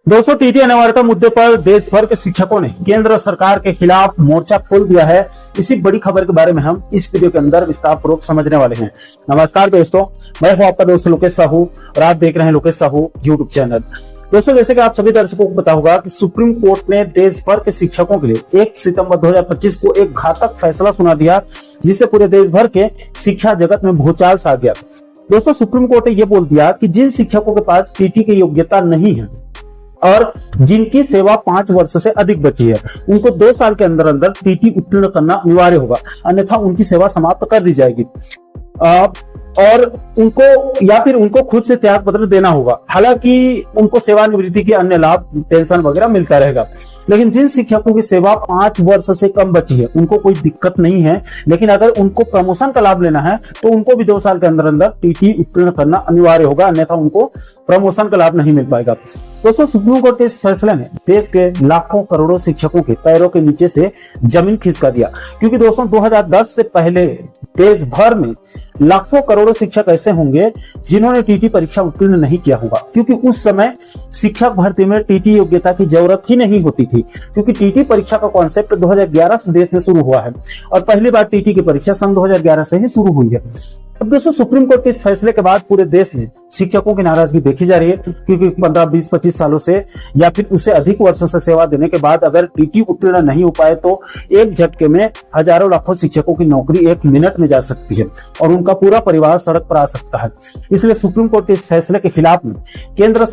दोस्तों, टीटी अनिवार्यता मुद्दे पर देश भर के शिक्षकों ने केंद्र सरकार के खिलाफ मोर्चा खोल दिया है। इसी बड़ी खबर के बारे में हम इस वीडियो के अंदर विस्तार पूर्वक समझने वाले हैं। नमस्कार दोस्तों, मैं हूं आपका दोस्त लोकेश साहू और आप देख रहे हैं लोकेश साहू यूट्यूब चैनल। दोस्तों, जैसे कि आप सभी दर्शकों को पता होगा कि सुप्रीम कोर्ट ने देश भर के शिक्षकों के लिए 1 सितंबर 2025 को एक घातक फैसला सुना दिया, जिससे पूरे देश भर के शिक्षा जगत में भूचाल सा गया। दोस्तों, सुप्रीम कोर्ट ने यह बोल दिया कि जिन शिक्षकों के पास टीटी की योग्यता नहीं है और जिनकी सेवा 5 वर्ष से अधिक बची है, उनको 2 साल के अंदर अंदर टीटी उत्तीर्ण करना अनिवार्य होगा, अन्यथा उनकी सेवा समाप्त कर दी जाएगी और उनको या फिर उनको खुद से त्याग पत्र देना होगा। हालांकि उनको सेवानिवृत्ति के अन्य लाभ, पेंशन वगैरह मिलता रहेगा। लेकिन जिन शिक्षकों की सेवा 5 वर्ष से कम बची है, उनको कोई दिक्कत नहीं है। लेकिन अगर उनको प्रमोशन का लाभ लेना है तो उनको भी 2 साल के अंदर अंदर टीटी उत्तीर्ण करना अनिवार्य होगा, अन्यथा उनको प्रमोशन का लाभ नहीं मिल पाएगा। दोस्तों, सुप्रीम कोर्ट के इस फैसले ने देश के लाखों करोड़ों शिक्षकों के पैरों के नीचे से जमीन खिसका दिया, क्योंकि दोस्तों 2010 से पहले देश भर में लाखों करोड़ों शिक्षक ऐसे होंगे जिन्होंने टीटी परीक्षा उत्तीर्ण नहीं किया होगा, क्योंकि उस समय शिक्षक भर्ती में टीटी योग्यता की जरूरत ही नहीं होती थी, क्योंकि टीटी परीक्षा का कॉन्सेप्ट 2011 से देश में शुरू हुआ है और पहली बार टीटी की परीक्षा सन 2011 से ही शुरू हुई है। अब दोस्तों, सुप्रीम कोर्ट के इस फैसले के बाद पूरे देश में शिक्षकों की नाराजगी देखी जा रही है, क्योंकि 15, 20, 25 सालों से या फिर उससे अधिक वर्षों से सेवा देने के बाद अगर टीटी उत्तीर्ण नहीं हो पाए तो एक झटके में हजारों लाखों शिक्षकों की नौकरी 1 मिनट में जा सकती है और उनका पूरा परिवार सड़क पर आ सकता है। इसलिए सुप्रीम कोर्ट के इस फैसले के खिलाफ में केंद्र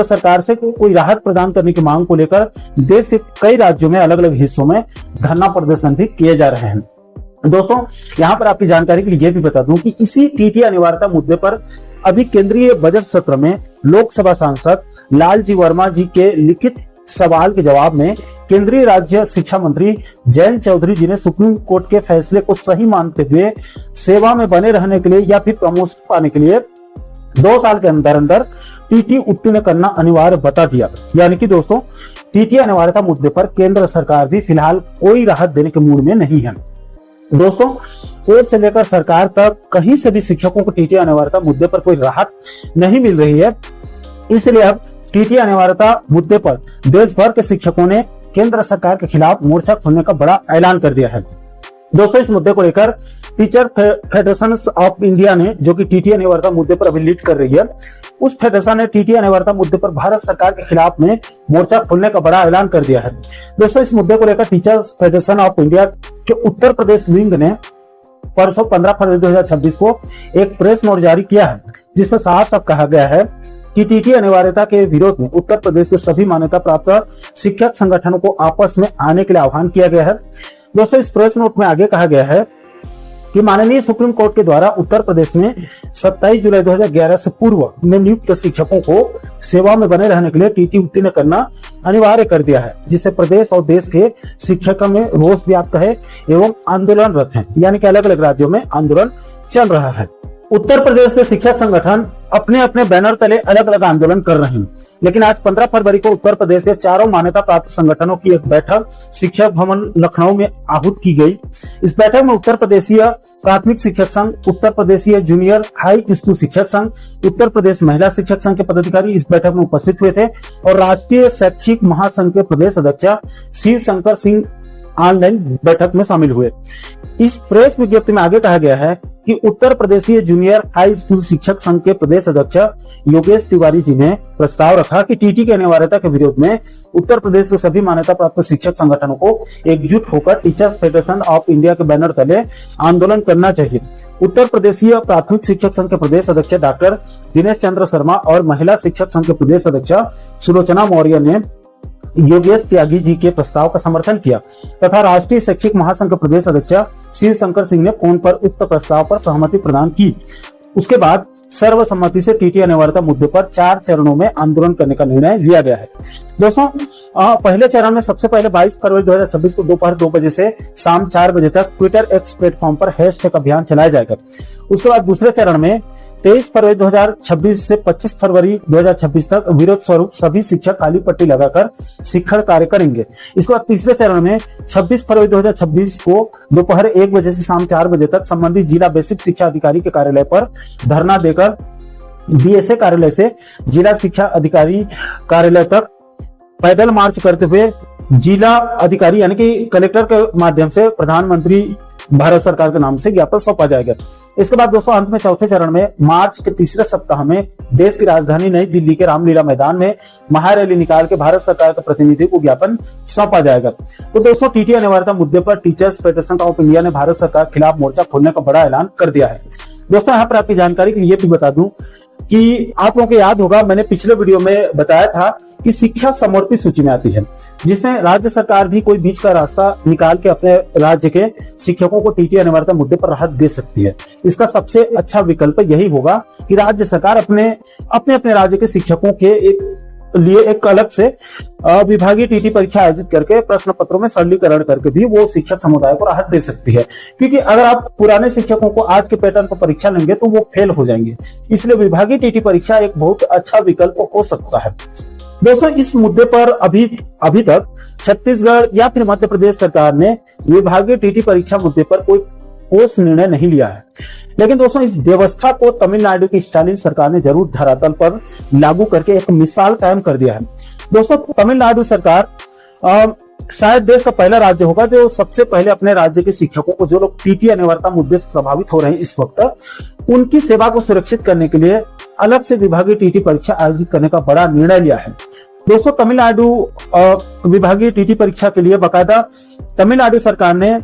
सरकार से कोई राहत प्रदान करने की मांग को लेकर देश के कई राज्यों में अलग अलग हिस्सों में धरना प्रदर्शन भी किए जा रहे हैं। दोस्तों, यहां पर आपकी जानकारी के लिए यह भी बता दूं कि इसी टीटी अनिवार्यता मुद्दे पर अभी केंद्रीय बजट सत्र में लोकसभा सांसद लालजी वर्मा जी के लिखित सवाल के जवाब में केंद्रीय राज्य शिक्षा मंत्री जयंत चौधरी जी ने सुप्रीम कोर्ट के फैसले को सही मानते हुए सेवा में बने रहने के लिए या फिर प्रमोशन पाने के लिए 2 साल के अंदर अंदर टीटी उत्तीर्ण करना अनिवार्य बता दिया। यानी कि दोस्तों, टीटी अनिवार्यता मुद्दे पर केंद्र सरकार भी फिलहाल कोई राहत देने के मूड में नहीं है। दोस्तों, कोर्ट से लेकर सरकार तक कहीं से भी शिक्षकों को टीटी अनिवार्यता मुद्दे पर कोई राहत नहीं मिल रही है। इसलिए अब टीटी अनिवार्यता मुद्दे पर देश भर के शिक्षकों ने केंद्र सरकार के खिलाफ मोर्चा खोलने का बड़ा ऐलान कर दिया है। दोस्तों, इस मुद्दे को लेकर टीचर फेडरेशन ऑफ इंडिया ने, जो कि टीटी अनिवार्यता मुद्दे पर अभी लीड कर रही है, उस फेडरेशन ने टीटी अनिवार्यता मुद्दे पर भारत सरकार के खिलाफ में मोर्चा खोलने का बड़ा ऐलान कर दिया है। दोस्तों, इस मुद्दे को लेकर टीचर फेडरेशन ऑफ इंडिया के उत्तर प्रदेश विंग ने परसों 15 फरवरी 2026 को एक प्रेस नोट जारी किया है, जिसमें साफ साफ कहा गया है कि टीटी अनिवार्यता के विरोध में उत्तर प्रदेश के सभी मान्यता प्राप्त शिक्षक संगठनों को आपस में आने के लिए आह्वान किया गया है। दोस्तों, इस प्रेस नोट में आगे कहा गया है कि माननीय सुप्रीम कोर्ट के द्वारा उत्तर प्रदेश में 27 जुलाई 2011 से पूर्व में नियुक्त शिक्षकों को सेवा में बने रहने के लिए टीटी उत्तीर्ण करना अनिवार्य कर दिया है, जिससे प्रदेश और देश के शिक्षकों में रोष व्याप्त है एवं आंदोलनरत है। यानी कि अलग अलग राज्यों में आंदोलन चल रहा है। उत्तर प्रदेश के शिक्षक संगठन अपने अपने बैनर तले अलग अलग आंदोलन कर रहे हैं, लेकिन आज 15 फरवरी को उत्तर प्रदेश के चारों मान्यता प्राप्त संगठनों की एक बैठक शिक्षक भवन लखनऊ में आहूत की गई। इस बैठक में उत्तर प्रदेशीय प्राथमिक शिक्षक संघ, उत्तर प्रदेशीय जूनियर हाई स्कूल शिक्षक संघ, उत्तर प्रदेश महिला शिक्षक संघ के पदाधिकारी इस बैठक में उपस्थित हुए थे और राष्ट्रीय शैक्षिक महासंघ के प्रदेश अध्यक्ष शिव शंकर सिंह ऑनलाइन बैठक में शामिल हुए। इस प्रेस विज्ञप्ति में आगे कहा गया है कि उत्तर प्रदेशीय जूनियर हाई स्कूल शिक्षक संघ के प्रदेश अध्यक्ष योगेश तिवारी जी ने प्रस्ताव रखा कि टीटी की अनिवार्यता के विरोध में उत्तर प्रदेश के सभी मान्यता प्राप्त शिक्षक संगठनों को एकजुट होकर टीचर्स फेडरेशन ऑफ इंडिया के बैनर तले आंदोलन करना चाहिए। उत्तर प्रदेशीय प्राथमिक शिक्षक संघ के प्रदेश अध्यक्ष डॉक्टर दिनेश चंद्र शर्मा और महिला शिक्षक संघ के प्रदेश अध्यक्ष सुलोचना मौर्य ने योगेश त्यागी जी के प्रस्ताव का समर्थन किया तथा राष्ट्रीय शैक्षिक महासंघ के प्रदेश अध्यक्ष शिव शंकर सिंह ने फोन पर उक्त प्रस्ताव पर सहमति प्रदान की। उसके बाद सर्वसम्मति से टीटी अनिवार्यता मुद्दे पर 4 चरणों में आंदोलन करने का निर्णय लिया गया है। दोस्तों, पहले चरण में सबसे पहले 22 फरवरी 2026 को दोपहर 2 बजे से शाम 4 बजे तक ट्विटर एक्स प्लेटफॉर्म पर हैशटैग अभियान चलाया जाएगा। उसके बाद दूसरे चरण में 23 फरवरी 2026 से 25 फरवरी 2026 तक विरोध स्वरूप सभी शिक्षक काली पट्टी लगाकर शिक्षण कार्य करेंगे। इसके बाद तीसरे चरण में 26 फरवरी 2026 को दोपहर 1 बजे से शाम 4 बजे तक संबंधित जिला बेसिक शिक्षा अधिकारी के कार्यालय पर धरना देकर बीएसए कार्यालय से जिला शिक्षा अधिकारी कार्यालय तक पैदल मार्च करते हुए जिला अधिकारी यानी कि कलेक्टर के माध्यम से प्रधानमंत्री भारत सरकार के नाम से ज्ञापन सौंपा जाएगा। इसके बाद दोस्तों अंत में चौथे चरण में मार्च के तीसरे सप्ताह में देश की राजधानी नई दिल्ली के रामलीला मैदान में महारैली निकाल के भारत सरकार के प्रतिनिधि को ज्ञापन सौंपा जाएगा। तो दोस्तों टीटी अनिवार्यता मुद्दे पर टीचर्स फेडरेशन ऑफ इंडिया ने भारत सरकार के खिलाफ मोर्चा खोलने का बड़ा ऐलान कर दिया है। दोस्तों यहाँ पर आपकी जानकारी के लिए भी बता दूं कि आप लोगों को याद होगा, मैंने पिछले वीडियो में बताया था कि शिक्षा समर्पित सूची में आती है, जिसमें राज्य सरकार भी कोई बीच का रास्ता निकाल के अपने राज्य के शिक्षकों को टीटी अनिवार्यता मुद्दे पर राहत दे सकती है। इसका सबसे अच्छा विकल्प यही होगा कि राज्य सरकार अपने राज्य के शिक्षकों के लिए एक अलग से विभागीय टीटी परीक्षा आयोजित करके प्रश्न पत्रों में सरलीकरण करके भी वो शिक्षक समुदाय को राहत दे सकती है। क्योंकि अगर आप पुराने शिक्षकों को आज के पैटर्न पर परीक्षा लेंगे तो वो फेल हो जाएंगे, इसलिए विभागीय टीटी परीक्षा एक बहुत अच्छा विकल्प हो सकता है। दोस्तों इस मुद्दे पर अभी तक छत्तीसगढ़ या फिर मध्य प्रदेश सरकार ने विभागीय टीटी परीक्षा मुद्दे पर कोई ठोस निर्णय नहीं लिया है, लेकिन दोस्तों इस व्यवस्था को तमिलनाडु की स्टालिन सरकार ने जरूर धरातल पर लागू करके एक मिसाल कायम कर दिया है। दोस्तों तमिलनाडु सरकार शायद देश का पहला राज्य होगा जो सबसे पहले अपने राज्य के शिक्षकों को, जो लोग टीटी अनिवार्यता मुद्दे से प्रभावित हो रहे हैं इस वक्त, उनकी सेवा को सुरक्षित करने के लिए अलग से विभागीय टीटी परीक्षा आयोजित करने का बड़ा निर्णय लिया है। दोस्तों तमिलनाडु विभागीय टीटी परीक्षा के लिए बाकायदा तमिलनाडु सरकार ने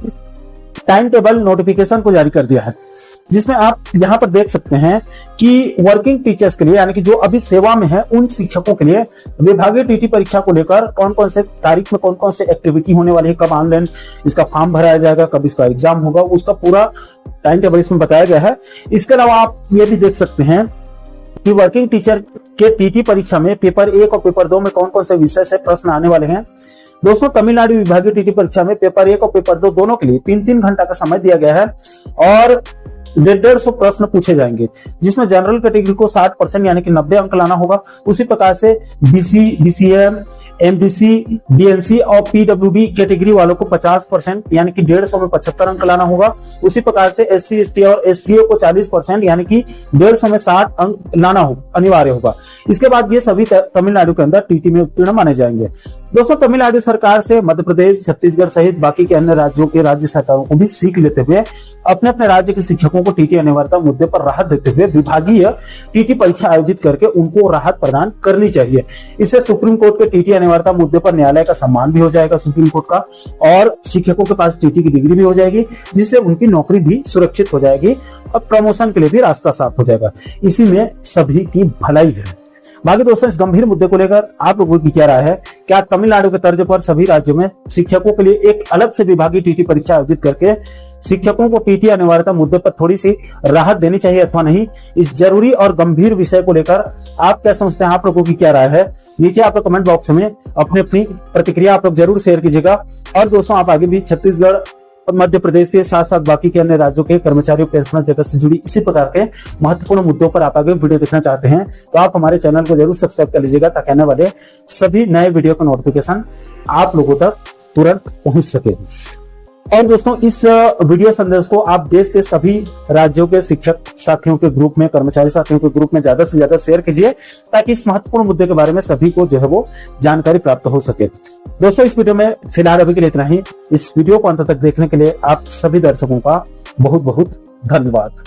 टाइम टेबल नोटिफिकेशन को जारी कर दिया है, जिसमें आप यहां पर देख सकते हैं कि वर्किंग टीचर्स के लिए यानी कि जो अभी सेवा में है उन शिक्षकों के लिए विभागीय टीटी परीक्षा को लेकर कौन कौन से तारीख में कौन कौन से एक्टिविटी होने वाली है, कब ऑनलाइन इसका फॉर्म भराया जाएगा, कब इसका एग्जाम होगा, उसका पूरा टाइम टेबल इसमें बताया गया है। इसके अलावा आप ये भी देख सकते हैं कि वर्किंग टीचर के टीटी परीक्षा में पेपर 1 और पेपर 2 में कौन कौन से विषय से प्रश्न आने वाले हैं। दोस्तों तमिलनाडु विभागीय टीटी परीक्षा में पेपर 1 और पेपर 2 दोनों के लिए 3-3 घंटा का समय दिया गया है और 150 प्रश्न पूछे जाएंगे, जिसमें जनरल कैटेगरी को 60% यानी कि 90 अंक लाना होगा। उसी प्रकार से बीसी, बीसीएम, एमबीसी, डीएनसी और पीडब्ल्यूडी कैटेगरी वालों को 50% यानी कि 150 में 75 अंक लाना होगा। उसी प्रकार से एससी, एसटी और एससीए को 40% यानी कि 150 में 60 अंक लाना अनिवार्य होगा। इसके बाद ये सभी तमिलनाडु के अंदर टीटी में उत्तीर्ण माने जाएंगे। दोस्तों तमिलनाडु सरकार से मध्य प्रदेश, छत्तीसगढ़ सहित बाकी के अन्य राज्यों के राज्य सरकारों को भी सीख लेते हुए अपने अपने राज्य के शिक्षकों को टीटी अनिवार्यता मुद्दे पर राहत देते हुए विभागीय टीटी परीक्षा आयोजित करके उनको राहत प्रदान करनी चाहिए। इससे सुप्रीम कोर्ट के टीटी अनिवार्यता मुद्दे पर न्यायालय का सम्मान भी हो जाएगा सुप्रीम कोर्ट का, और शिक्षकों के पास टीटी की डिग्री भी हो जाएगी, जिससे उनकी नौकरी भी सुरक्षित हो जाएगी और प्रमोशन के लिए भी रास्ता साफ हो जाएगा। इसी में सभी की भलाई है। बाकी दोस्तों इस गंभीर मुद्दे को लेकर आप लोगों की क्या राय है? क्या तमिलनाडु के तर्ज पर सभी राज्यों में शिक्षकों के लिए एक अलग से विभागीय टीटी परीक्षा आयोजित करके शिक्षकों को टीटी अनिवार्यता मुद्दे पर थोड़ी सी राहत देनी चाहिए अथवा नहीं? इस जरूरी और गंभीर विषय को लेकर आप क्या समझते हैं? आप लोगों की क्या राय है? नीचे आप लोग कमेंट बॉक्स में अपनी अपनी प्रतिक्रिया आप लोग जरूर शेयर कीजिएगा। और दोस्तों आप आगे भी छत्तीसगढ़ और मध्य प्रदेश के साथ साथ बाकी के अन्य राज्यों के कर्मचारियों पेंशनर जगत से जुड़ी इसी प्रकार के महत्वपूर्ण मुद्दों पर आप आगे वीडियो देखना चाहते हैं तो आप हमारे चैनल को जरूर सब्सक्राइब कर लीजिएगा, ताकि आने वाले सभी नए वीडियो का नोटिफिकेशन आप लोगों तक तुरंत पहुंच सके। और दोस्तों इस वीडियो संदेश को आप देश के सभी राज्यों के शिक्षक साथियों के ग्रुप में, कर्मचारी साथियों के ग्रुप में ज्यादा से ज्यादा शेयर कीजिए, ताकि इस महत्वपूर्ण मुद्दे के बारे में सभी को जो है वो जानकारी प्राप्त हो सके। दोस्तों इस वीडियो में फिलहाल अभी के लिए इतना ही। इस वीडियो को अंत तक देखने के लिए आप सभी दर्शकों का बहुत बहुत धन्यवाद।